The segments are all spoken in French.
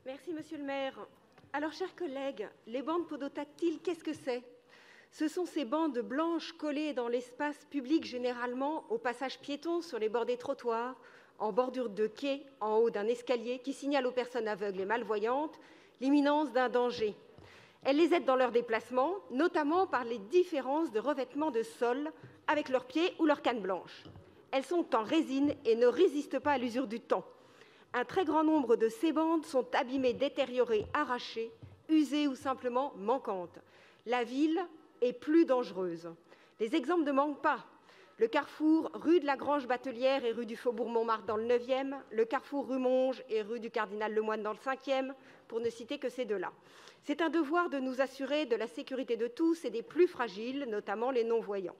Merci, monsieur le maire. Alors, chers collègues, les bandes podotactiles, qu'est-ce que c'est? Ce sont ces bandes blanches collées dans l'espace public, généralement au passage piéton, sur les bords des trottoirs, en bordure de quai, en haut d'un escalier, qui signalent aux personnes aveugles et malvoyantes l'imminence d'un danger. Elles les aident dans leur déplacement, notamment par les différences de revêtement de sol avec leurs pieds ou leurs cannes blanches. Elles sont en résine et ne résistent pas à l'usure du temps. Un très grand nombre de ces bandes sont abîmées, détériorées, arrachées, usées ou simplement manquantes. La ville est plus dangereuse. Les exemples ne manquent pas. Le carrefour rue de la Grange-Batelière et rue du Faubourg-Montmartre dans le 9e, le carrefour rue Monge et rue du Cardinal-Lemoine dans le 5e, pour ne citer que ces deux-là. C'est un devoir de nous assurer de la sécurité de tous et des plus fragiles, notamment les non-voyants.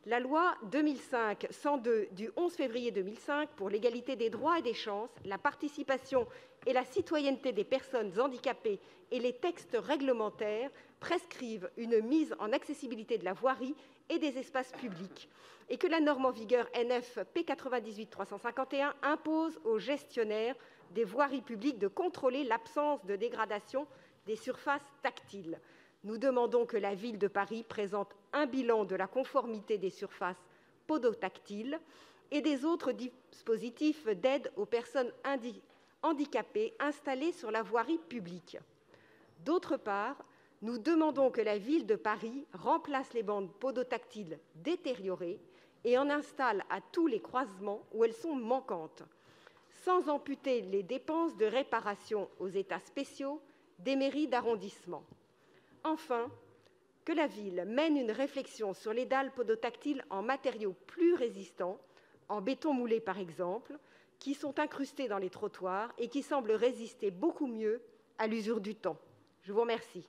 La loi 2005-102 du 11 février 2005 pour l'égalité des droits et des chances, la participation et la citoyenneté des personnes handicapées et les textes réglementaires prescrivent une mise en accessibilité de la voirie et des espaces publics et que la norme en vigueur NF P98-351 impose aux gestionnaires des voiries publiques de contrôler l'absence de dégradation des surfaces tactiles. Nous demandons que la Ville de Paris présente un bilan de la conformité des surfaces podotactiles et des autres dispositifs d'aide aux personnes handicapées installées sur la voirie publique. D'autre part, nous demandons que la Ville de Paris remplace les bandes podotactiles détériorées et en installe à tous les croisements où elles sont manquantes, sans amputer les dépenses de réparation aux états spéciaux des mairies d'arrondissement. Enfin, que la ville mène une réflexion sur les dalles podotactiles en matériaux plus résistants, en béton moulé par exemple, qui sont incrustés dans les trottoirs et qui semblent résister beaucoup mieux à l'usure du temps. Je vous remercie.